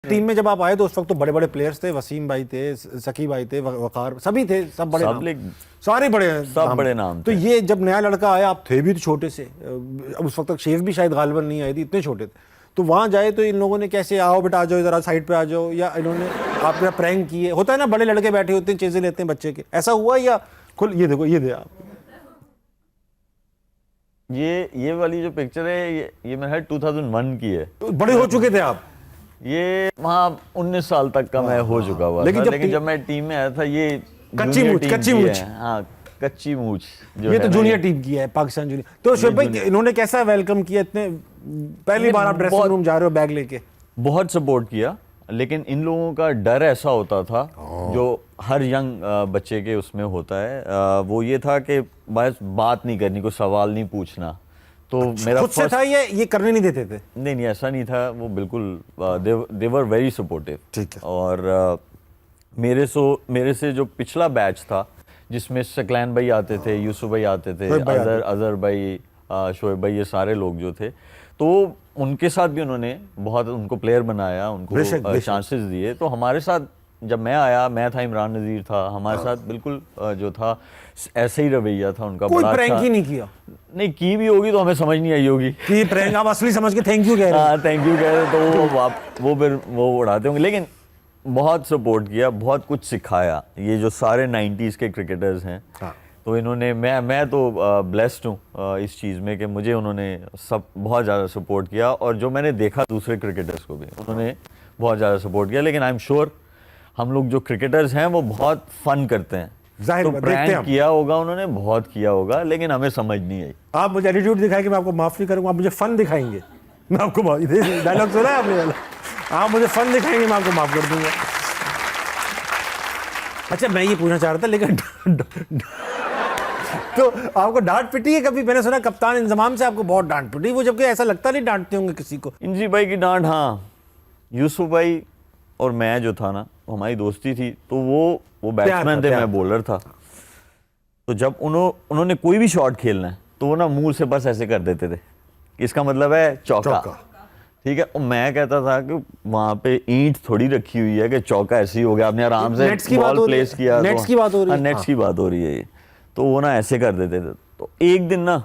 Team में जब आप आए तो उस वक्त तो बड़े बड़े प्लेयर्स थे, वसीम भाई थे, सकी भाई थे, वकार, सभी थे, सब बड़े नाम, सारे बड़े सब बड़े नाम तो ये जब नया लड़का आया, आप थे भी तो छोटे से, उस वक्त तक शेफ भी शायद गालिबन नहीं आई थी, इतने छोटे थे, तो वहाँ जाए तो इन लोगों ने कैसे, आओ बेटा आ जाओ इधर, साइड पे आ जाओ, या इन्होंने आपके प्रैंक किए, होता है ना बड़े लड़के बैठे होते हैं चीजें लेते हैं बच्चे के, ऐसा हुआ या खुल, ये देखो ये दे आप, ये वाली जो पिक्चर है ये मेरा 2001 की है। बड़े हो चुके थे आप? ये वहाँ 19 साल तक का मैं हो चुका हुआ था, लेकिन जब मैं टीम में आया था ये कच्ची मूछ, हाँ कच्ची मूछ जो ये तो जूनियर टीम की है, पाकिस्तान जूनियर। तो शोएब भाई इन्होंने कैसा वेलकम किया, इतने पहली बार आप ड्रेसिंग रूम जा रहे हो बैग लेके? बहुत सपोर्ट किया, लेकिन इन लोगों का डर ऐसा होता था जो हर यंग बच्चे के उसमें होता है, वो ये था कि बस बात नहीं करनी, कोई सवाल नहीं पूछना। तो मेरा खुद से था ये करने नहीं देते थे? नहीं ऐसा नहीं था, वो बिल्कुल दे वर वेरी सपोर्टिव। ठीक है। और मेरे से जो पिछला बैच था जिसमें सकलैन भाई आते थे, यूसुफ भाई आते थे, अजहर भाई, शोएब भाई, ये सारे लोग जो थे, तो उनके साथ भी उन्होंने बहुत उनको प्लेयर बनाया, उनको चांसेस दिए। तो हमारे साथ जब मैं आया, मैं था, इमरान नज़ीर था, हमारे साथ बिल्कुल जो था ऐसे ही रवैया था उनका। कोई प्रैंक ही नहीं किया? नहीं की भी होगी तो हमें समझ नहीं आई होगी कि प्रैंक आप असली समझ के थैंक यू कह रहे हैं। हाँ थैंक यू कह रहे, तो वो फिर वो उड़ाते होंगे, लेकिन बहुत सपोर्ट किया, बहुत कुछ सिखाया। ये जो सारे 90s के क्रिकेटर्स हैं, तो इन्होंने, मैं तो ब्लेस्ड हूँ इस चीज़ में कि मुझे उन्होंने सब बहुत ज़्यादा सपोर्ट किया, और जो मैंने देखा दूसरे क्रिकेटर्स को भी उन्होंने बहुत ज़्यादा सपोर्ट किया। लेकिन आई एम श्योर हम लोग जो क्रिकेटर्स हैं वो बहुत फन करते हैं, तो प्रैंक किया होगा उन्होंने, बहुत किया होगा, लेकिन हमें समझ नहीं आई। आप मुझे एटीट्यूड दिखाएंगे, मैं आपको माफ नहीं करूंगा, आप मुझे फन दिखाएंगे, मैं आपको डायलॉग सुना है आपने वाला, आप मुझे फन दिखाएंगे, मैं आपको माफ कर दूंगा। अच्छा मैं ये पूछना चाह रहा था, लेकिन तो आपको डांट पिटी है कभी? मैंने सुना कप्तान इंजमाम से आपको बहुत डांट पिटी, वो जबकि ऐसा लगता नहीं डांटते होंगे किसी को। इंजी भाई की डांट, हाँ। यूसुफ भाई और मैं जो था ना, हमारी दोस्ती थी, तो वो बैट्समैन थे, मैं बॉलर था, तो जब उन्होंने कोई भी शॉट खेलना है तो वो ना मुंह से बस ऐसे कर देते थे, इसका मतलब है चौका, ठीक है। और मैं कहता था कि वहां पे ईंट थोड़ी रखी हुई है कि चौका ऐसे ही हो गया, आपने आराम से बॉल प्लेस किया, नेट्स की बात हो रही है, नेट्स की बात हो रही है ये, तो वो ना ऐसे कर देते थे। तो एक दिन ना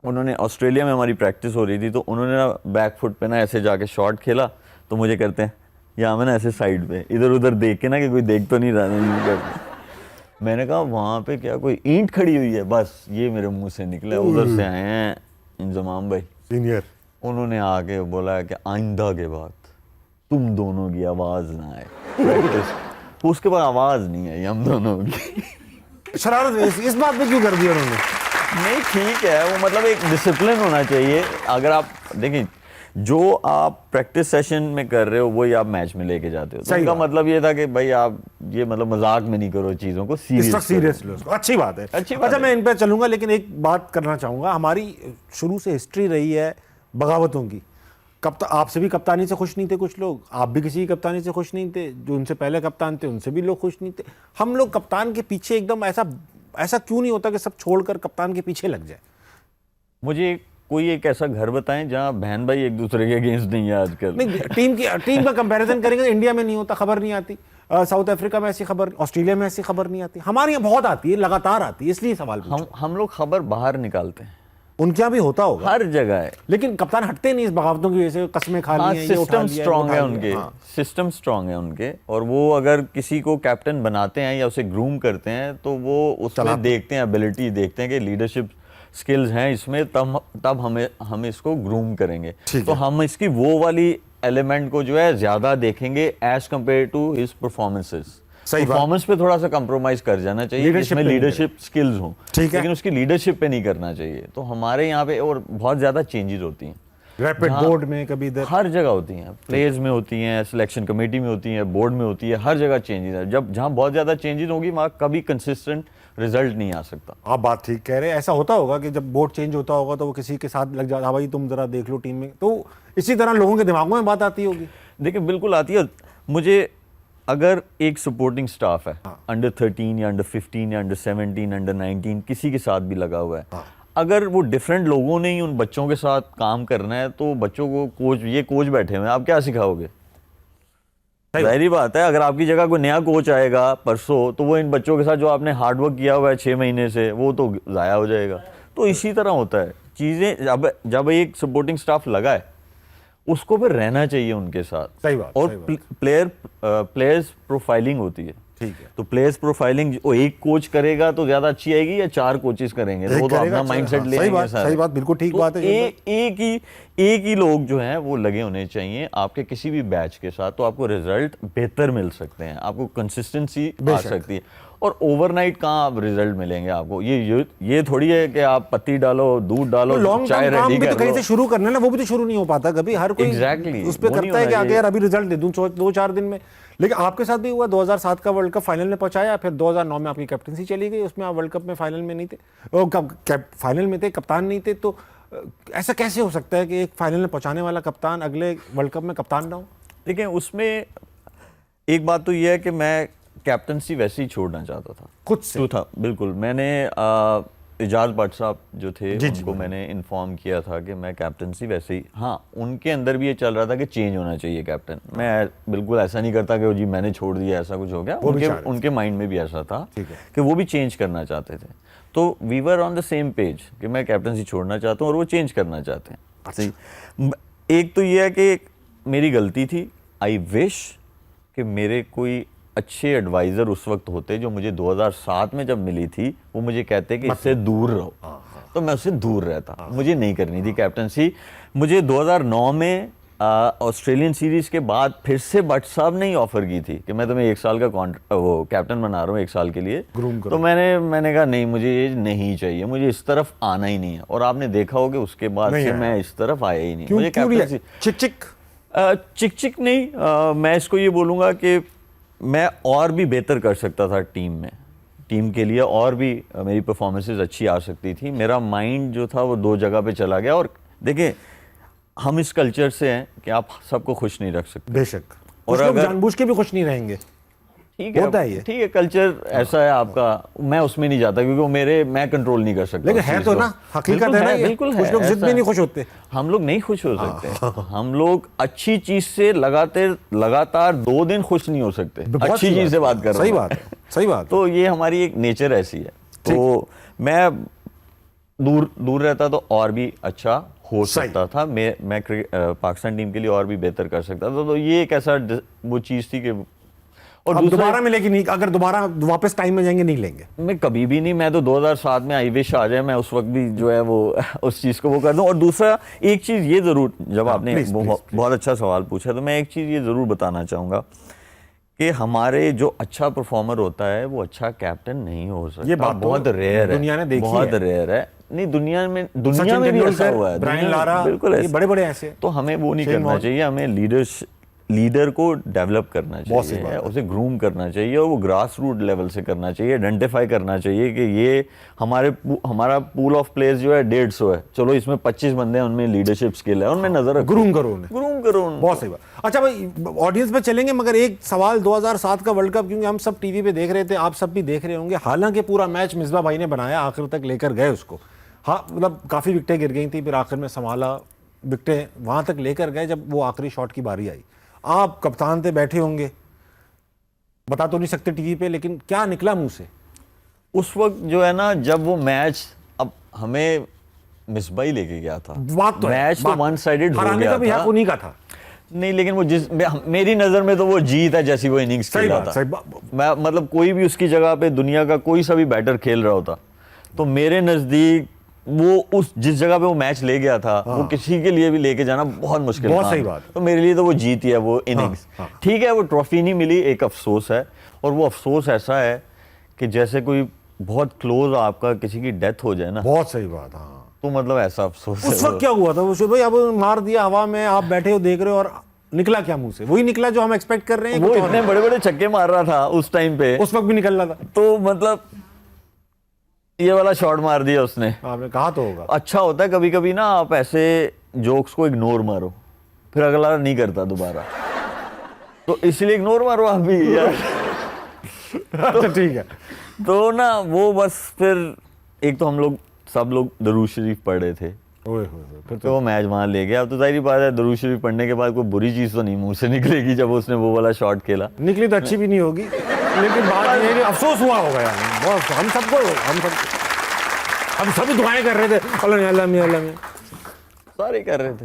उन्होंने, ऑस्ट्रेलिया में हमारी प्रैक्टिस हो रही थी, तो उन्होंने ना बैक फुट पे ना ऐसे जाके शॉट खेला, तो मुझे करते हैं या मैं ना ऐसे साइड पे इधर उधर देख के ना कि कोई देख तो नहीं रहा, मैंने कहा वहाँ पे क्या कोई ईंट खड़ी हुई है, बस ये मेरे मुंह से निकला। उधर से आए हैं इंजमाम भाई सीनियर, उन्होंने आके बोला कि आइंदा के बाद तुम दोनों की आवाज ना आए प्रैक्टिस, उसके बाद आवाज नहीं आई हम दोनों की। शरारत इस बात पे क्यों कर दिया उन्होंने? नहीं ठीक है, वो मतलब एक डिसिप्लिन होना चाहिए। अगर आप देखिए, जो आप प्रैक्टिस सेशन में कर रहे हो वही आप मैच में लेके जाते हो, तो इसका मतलब ये था कि भाई आप ये मतलब मजाक में नहीं करो, चीज़ों को सीरियस लो। अच्छी बात है, अच्छी बात। अच्छा मैं इन पे चलूंगा, लेकिन एक बात करना चाहूँगा, हमारी शुरू से हिस्ट्री रही है बगावतों की। आपसे भी कप्तानी से खुश नहीं थे कुछ लोग, आप भी किसी की कप्तानी से खुश नहीं थे, जो उनसे पहले कप्तान थे उनसे भी लोग खुश नहीं थे। हम लोग कप्तान के पीछे एकदम ऐसा क्यों नहीं होता कि सब छोड़कर कप्तान के पीछे लग जाए? मुझे कोई एक ऐसा घर बताएं जहां बहन भाई एक दूसरे के अगेंस्ट नहीं है आजकल। नहीं, टीम का कंपैरिजन करेंगे तो इंडिया में नहीं होता, खबर नहीं आती, साउथ अफ्रीका में ऐसी खबर, ऑस्ट्रेलिया में ऐसी खबर नहीं आती, हमारे यहाँ बहुत आती है, लगातार आती है, इसलिए सवाल हम लोग खबर बाहर निकालते हैं, उनके यहाँ भी होता होगा, हर जगह है, लेकिन कप्तान हटते नहीं इस बगावतों की वजह से, कस्में खा ली हैं, सिस्टम स्ट्रांग है उनके, सिस्टम स्ट्रांग है उनके, और वो अगर किसी को कैप्टन बनाते हैं या उसे ग्रूम करते हैं तो वो उसमें देखते हैं, एबिलिटी देखते हैं कि लीडरशिप स्किल्स हैं इसमें, तब हम इसको ग्रूम करेंगे। तो हम इसकी वो वाली एलिमेंट को जो है ज्यादा देखेंगे as compare to his performances. Performance पे थोड़ा सा कंप्रोमाइज कर जाना चाहिए, इसमें लीडरशिप स्किल्स हों, लेकिन उसकी लीडरशिप पे नहीं करना चाहिए। तो हमारे यहाँ पे और बहुत ज्यादा चेंजेस होती हैं, रैपिड बोर्ड में, कभी इधर, हर जगह होती हैं, प्लेयर्स में होती हैं, सिलेक्शन कमेटी में होती हैं, बोर्ड में होती है, हर जगह चेंजेस है। जहाँ बहुत ज्यादा चेंजेस होगी वहाँ कभी कंसिस्टेंट रिजल्ट नहीं आ सकता। आप बात ठीक कह रहे हैं। ऐसा होता होगा कि जब बोर्ड चेंज होता होगा तो वो किसी के साथ लग जाता, भाई तुम जरा देख लो टीम में, तो इसी तरह लोगों के दिमागों में बात आती होगी। देखिए बिल्कुल आती है। मुझे अगर एक सपोर्टिंग स्टाफ है, अंडर 13 या अंडर 15 या अंडर 17 अंडर 19 किसी के साथ भी लगा हुआ है, अगर वो डिफरेंट लोगों ने ही उन बच्चों के साथ काम करना है, तो बच्चों को कोच बैठे हुए हैं, आप क्या सिखाओगे? जाहिर बात है, अगर आपकी जगह कोई नया कोच आएगा परसों, तो वो इन बच्चों के साथ जो आपने हार्डवर्क किया हुआ है 6 महीने से, वो तो ज़ाया हो जाएगा। तो इसी तरह होता है चीज़ें। जब एक सपोर्टिंग स्टाफ लगा है, उसको फिर रहना चाहिए उनके साथ। सही बात। और प्लेयर्स प्रोफाइलिंग होती है। ठीक है। तो प्लेयर्स प्रोफाइलिंग वो एक कोच करेगा तो ज्यादा अच्छी आएगी, या 4 कोचेस करेंगे तो वो तो अपना माइंडसेट ले आएंगे सारे। सही बात, बिल्कुल ठीक बात है। एक ही लोग जो हैं वो लगे होने चाहिए आपके किसी भी बैच के साथ, तो आपको रिजल्ट बेहतर मिल सकते हैं, आपको कंसिस्टेंसी आ सकती है। और ओवरनाइट कहाँ आप रिजल्ट मिलेंगे आपको? ये थोड़ी है कि आप पत्ती डालो, दूध डालो, चाय रेडी कर लो। कहीं से शुरू करना है ना, वो भी तो शुरू नहीं हो पाता कभी। हर कोई उस पे करता है कि आगे यार अभी रिजल्ट दे दूं 2-4 दिन में। लेकिन आपके साथ भी हुआ, 2007 का वर्ल्ड कप फाइनल में पहुंचाया, फिर 2009 में आपकी कैप्टनसी चली गई, उसमें आप वर्ल्ड कप में फाइनल में नहीं थे, फाइनल में थे, कप्तान नहीं थे। तो ऐसा कैसे हो सकता है कि एक फाइनल में पहुंचाने वाला कप्तान अगले वर्ल्ड कप में कप्तान ना हो? देखिए, उसमें एक बात तो ये है कि मैं कैप्टनसी वैसे ही छोड़ना चाहता था खुद से। तो था बिल्कुल। मैंने इजाज भट्ट साहब जो थे उनको मैंने इन्फॉर्म किया था कि मैं कैप्टनसी वैसे ही, हाँ उनके अंदर भी ये चल रहा था कि चेंज होना चाहिए कैप्टन। मैं बिल्कुल ऐसा नहीं करता कि जी मैंने छोड़ दिया, ऐसा कुछ हो गया। उनके माइंड में भी ऐसा था कि वो भी चेंज करना चाहते थे। तो we were on the same page कि मैं कैप्टनसी छोड़ना चाहता हूँ और वो चेंज करना चाहते हैं। एक तो ये है कि मेरी गलती थी। आई विश कि मेरे कोई अच्छे एडवाइज़र उस वक्त होते जो मुझे 2007 में जब मिली थी, वो मुझे कहते कि इससे दूर रहो, तो मैं उससे दूर रहता। मुझे नहीं करनी थी कैप्टनसी। मुझे 2009 में ऑस्ट्रेलियन सीरीज़ के बाद फिर से भट्ट साहब ने ही ऑफ़र की थी कि मैं तुम्हें 1 साल का वो कैप्टन बना रहा हूँ 1 साल के लिए। तो मैंने कहा नहीं, मुझे ये नहीं चाहिए, मुझे इस तरफ आना ही नहीं है। और आपने देखा हो कि उसके बाद से मैं इस तरफ आया ही नहीं। मुझे कैप्टनसी चिक नहीं, मैं इसको ये बोलूँगा कि मैं और भी बेहतर कर सकता था टीम के लिए, और भी मेरी परफॉर्मेंसेस अच्छी आ सकती थी। मेरा माइंड जो था वो 2 जगह पे चला गया। और देखिए, हम इस कल्चर से हैं कि आप सबको खुश नहीं रख सकते। बेशक। और अगर जानबूझ के भी खुश नहीं रहेंगे, ठीक है, कल्चर ऐसा है आपका। मैं उसमें नहीं जाता क्योंकि मैं कंट्रोल नहीं कर सकता। लेकिन है तो ना, हकीकत है ना, बिल्कुल है। कुछ लोग जिद में नहीं खुश होते। हम लोग नहीं खुश हो सकते। हम लोग अच्छी चीज से लगातार 2 दिन खुश नहीं हो सकते। अच्छी चीज से बात कर रहा हूं। सही बात है, सही बात। तो ये हमारी एक नेचर ऐसी है। तो मैं दूर रहता तो और भी अच्छा हो सकता था। मैं पाकिस्तान टीम के लिए और भी बेहतर कर सकता था। तो ये एक ऐसा वो चीज थी कि और दोबारा मिलेगी नहीं, अगर दोबारा वापस टाइम में जाएंगे नहीं लेंगे। मैं कभी भी नहीं। मैं तो 2007 में आई विश आ जाए, मैं उस वक्त भी जो है वो उस चीज़ को वो कर दूं। और दूसरा एक चीज़ ये ज़रूर, जब आपने बहुत अच्छा सवाल पूछा, तो मैं एक चीज़ ये ज़रूर बताना चाहूँगा कि हमारे जो अच्छा परफॉर्मर होता है वो अच्छा कैप्टन नहीं हो सकता। ये बात बहुत रेयर है, दुनिया ने देखी है। बहुत रेयर है। नहीं, दुनिया में भी ऐसा हुआ है, ब्रायन लारा, बिल्कुल ये बड़े ऐसे। तो हमें वो नहीं करना चाहिए। हमें लीडर को डेवलप करना चाहिए, उसे ग्रूम करना चाहिए, और वो ग्रास रूट लेवल से करना चाहिए। आइडेंटिफाई करना चाहिए कि ये हमारा पूल ऑफ प्लेयर्स जो है 150 है, चलो इसमें 25 बंदे हैं, उनमें लीडरशिप स्किल है, उनमें नजर रखो, ग्रूम करो। बहुत सही बात। अच्छा भाई, ऑडियंस पे चलेंगे, मगर एक सवाल 2007 का वर्ल्ड कप, क्योंकि हम सब टीवी पे देख रहे थे, आप सब भी देख रहे होंगे। हालांकि पूरा मैच मिसबा भाई ने बनाया, आखिर तक लेकर गए उसको। हाँ, मतलब काफ़ी विकेटें गिर गई थी, फिर आखिर में संभाला, विकेटें वहाँ तक लेकर गए जब वो आखिरी शॉट की बारी आई। आप कप्तान थे, बैठे होंगे, बता तो नहीं सकते टीवी पे, लेकिन क्या निकला मुंह से उस वक्त जो है ना, जब वो मैच, अब हमें मिसबा ही लेके गया था। बात तो मैच तो वन साइडेड हो गया था, उन्हीं का था। नहीं, लेकिन वो मेरी नजर में तो वो जीत है जैसी वो इनिंग्स खेला था। मैं मतलब कोई भी उसकी जगह पे दुनिया का कोई सा भी बैटर खेल रहा होता, तो मेरे नजदीक वो जिस जगह पे वो मैच ले गया था, वो किसी के लिए भी लेके जाना बहुत मुश्किल था। सही बात। तो मेरे लिए तो वो जीत ही है, वो इनिंग्स। ठीक है, वो ट्रॉफी नहीं मिली, एक अफसोस है। और वो अफसोस ऐसा है कि जैसे कोई बहुत क्लोज आपका किसी की डेथ हो जाए ना। बहुत सही बात। हाँ, तो मतलब ऐसा अफसोस। उस वक्त क्या हुआ था वो भाई? अब मार दिया हवा में, आप बैठे हो देख रहे हो, और निकला क्या मुंह से? वही निकला जो हम एक्सपेक्ट कर रहे हैं। वो इतने बड़े छक्के मार रहा था उस टाइम पे, उस वक्त भी निकल रहा था। तो मतलब ये वाला शॉट मार दिया उसने। आपने कहा तो होगा। अच्छा होता है कभी कभी ना, आप ऐसे जोक्स को इग्नोर मारो, फिर अगला नहीं करता दोबारा, तो इसलिए इग्नोर मारो आप भी यार। तो ठीक है। तो ना वो बस फिर एक तो हम लोग सब लोग दरूद शरीफ पढ़ रहे थे, ओए होए, फिर तो वो मैच वहाँ ले गया। अब तो जाहिर बात है दरूद शरीफ पढ़ने के बाद कोई बुरी चीज़ तो नहीं मुंह से निकलेगी जब उसने वो वाला शॉट खेला। निकली तो अच्छी भी नहीं होगी, लेकिन बात ये है कि अफसोस हुआ होगा यार बहुत, हम सभी दुआएं कर रहे थे अल्लाह मियां, अल्लाह मियां, अल्लाह मियां। सारे कर रहे थे।